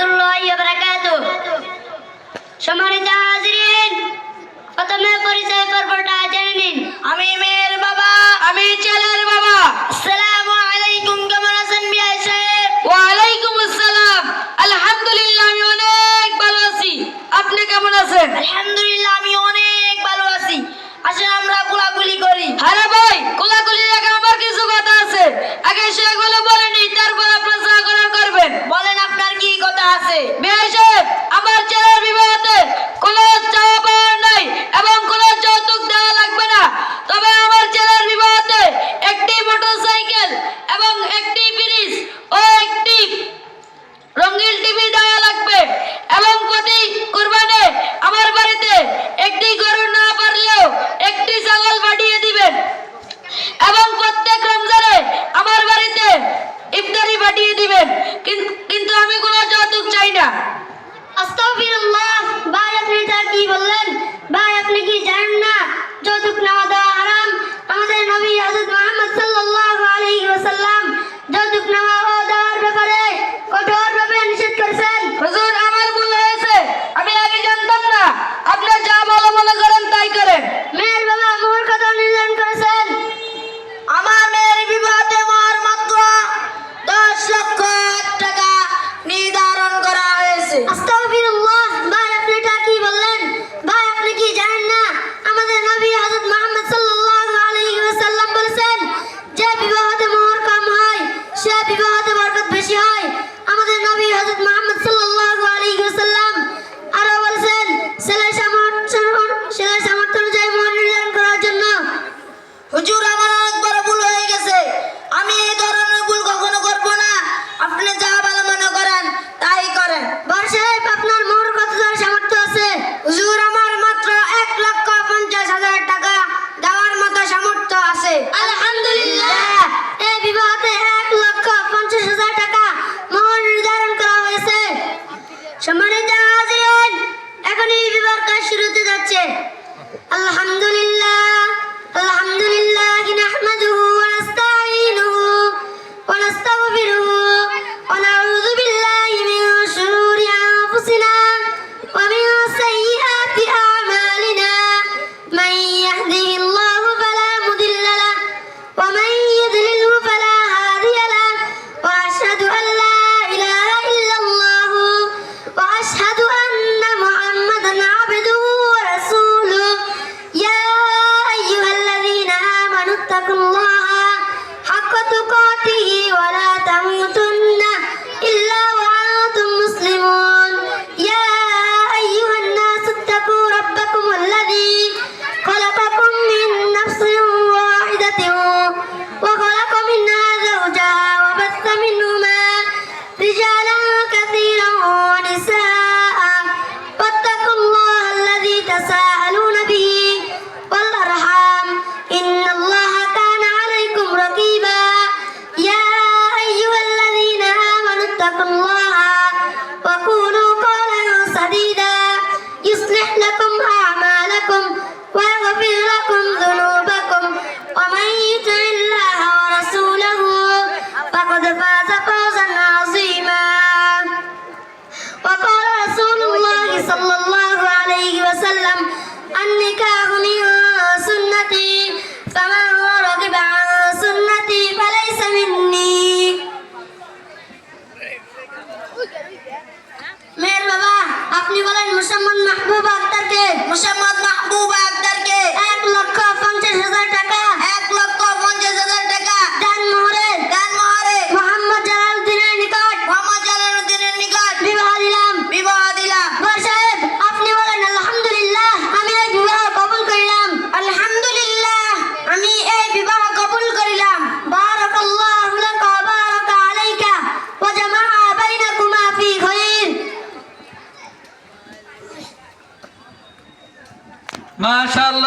রহমাতুল্লাহি ওয়া বারাকাতুহু। সম্মানিত হাজিরিন, প্রথমে পরিচয় পর্বটা জেনে নিন। আমি মেয়ের বাবা। আমি ছেলের বাবা। আসসালামু আলাইকুম, কেমন আছেন বিআই সাহেব? ওয়ালাইকুম আসসালাম। আলহামদুলিল্লাহ, আমি অনেক ভালো আছি। আপনি কেমন আছেন? আলহামদুলিল্লাহ, আমি অনেক ভালো আছি। আসেন আমরা কোলাকুলি করি। আরে ভাই, কোলাকুলির আগে আমার কিছু কথা আছে। আগে সেগুলো বলে নিই, তারপর আপনার যা করার করবেন। বলেন, আপনার কি কথা আছে? বিআই সাহেব, আমার ছেলের বিবাহতে কোনো চাওয়া পাওয়ার নাই এবং কোনো যৌতুক দেওয়া লাগবে না। তবে আমার ছেলের বিবাহতে একটি মোটরসাইকেল এবং একটি ফ্রিজ ও একটি রঙিন টিভি দেওয়া লাগবে এবং প্রতি কুরবানে আমার বাড়িতে একটি গরু না পারলেও একটি ছাগল পাঠিয়ে দিবেন এবং প্রত্যেক রমজানে আমার বাড়িতে ইফতারি পাঠিয়ে দিবেন। কিন্তু আমি কোনো যৌতুক চাই না। আস্তাগফিরুল্লাহ। ভাই, আপনি এটা কি বললেন? ভাই, আপনি কি জানেন না যৌতুক নেওয়া দেওয়া হারাম? আমাদের নবী হযরত মুহাম্মদ সাল্লাল্লাহু আলাইহি ওয়াসাল্লাম যৌতুক নেওয়া ও দেওয়ার ব্যাপারে কঠোরভাবে নিষেধ করেছেন। হুজুর, আমার ভুল হয়েছে, আমি আগে জানতাম না। আপনি যা ভালো মনে করেন তাই করেন। মেয়ের বাবা মোহর কত নির্ধারণ করেছেন? আমার মেয়ের বিবাহতে মোহর মাত্র 10 লক্ষ টাকা নির্ধারণ করা হয়েছে। আস্তাগফিরুল্লাহ। ভাই, আপনি এটা কি বললেন? ভাই, আপনি কি জানেন না আমাদের নবী হযরত মুহাম্মদ সাল্লাল্লাহু আলাইহি ওয়াসাল্লাম বলেছেন, যে বিবাহতে মোহর কম হয় সে বিবাহতে বরকত বেশি হয়। আমাদের নবী হযরত মুহাম্মদ সাল্লাল্লাহু আলাইহি ওয়াসাল্লাম আরো বলেছেন, ছেলের সামর্থ্য অনুযায়ী মোহর নির্ধারণ করার জন্য। হুজুর, আমার অনেক বড় ভুল হয়ে গেছে। আমি এই ধরনের ভুল কখনো করব না। আপনি যা ভালো মনে করেন তাই করেন। বড় সাহেব, আপনার মোহর কত দেওয়ার সামর্থ্য আছে? হুজুর, আমার মাত্র 1,50,000 টাকা দেওয়ার মতো সামর্থ্য আছে। আলহামদুলিল্লাহ। এই বিবাহতে 1,50,000 টাকা মোহর নির্ধারণ করা হয়েছে। সম্মানিত হাজিরিন, এখন এই বিবাহের কাজ শুরু হতে যাচ্ছে। আলহামদুলিল্লাহ, আলহামদুলিল্লাহ নাহমাদুহু ওয়া নাস্তাঈনুহু ওয়া নাস্তাগফিরুহু ওয়া নাউযু বিল্লাহি মিন শুরুরি আনফুসিনা ওয়া মিন সাইয়্যাতি আ'মালিনা। মান ইয়াহদিহিল্লাহু ফালা মুদিল্লা লাহু ওয়া মান ইউদ্লিলহু ফালা হাদিয়া লাহু। ওয়া আশহাদু আন লা ইলাহা ইল্লাল্লাহু ওয়া আশহাদু আন্না মুহাম্মাদান আবদুহু ওয়া রাসূলুহু। ইয়া আইয়ুহাল্লাযীনা আমানু ইত্তাকুল্লাহা হাক্কা তুকাতিহি ওয়া লা তামুতুন্না ইল্লা ওয়া আনতুম মুসলিমুন। ইয়া আইয়ুহান নাসু ইত্তাকু রাব্বাকুম আল্লাযী খলাকাকুম মিন নাফসিন ওয়াহিদাতিন ওয়া খলাকা মিনহা যাওজাহা ওয়া বাথা মিনহুমা রিজালান কাসীরান ওয়া নিসাআ ওয়াত্তাকুল্লাহা আল্লাযী তাসাআলুনা বিহি ওয়াল আরহাম ইন্নাল্লাহা কানা আলাইকুম রাকীবা। ইয়া আইয়ুহাল্লাযীনা আমানু ইত্তাকুল্লাহা ওয়া কুলু কওলান সাদীদা يصلح لكم أعمالكم ويغفر لكم ذنوبكم ومن يطع الله ورسوله فقد فاز فوزا عظيما. وقال رسول الله صلى الله عليه وسلم النكاح من سنتي فمن رغب عن سنتي فليس مني. মেয়ের বাবা, আপনি বলেন মোহাম্মদ মাহবুব আক্তারকে। মোহাম্মদ মাহবুব আক্তারকে 1,50,000 টাকা 1,50,000 টাকা দান মোহরে মোহাম্মদ জালালউদ্দিনের নিকট বিবাহ দিলাম। বড় সাহেব, আপনি বলেন আলহামদুলিল্লাহ, আমি এই বিবাহ কবুল করিলাম। আলহামদুলিল্লাহ, আমি এই বিবাহ কবুল করিলাম। বারাকাল্লাহু লাকা ওয়া বারাকা আলাইকা ওয়া জামাআ বাইনাকুমা ফি খায়র। মাশাআল্লাহ।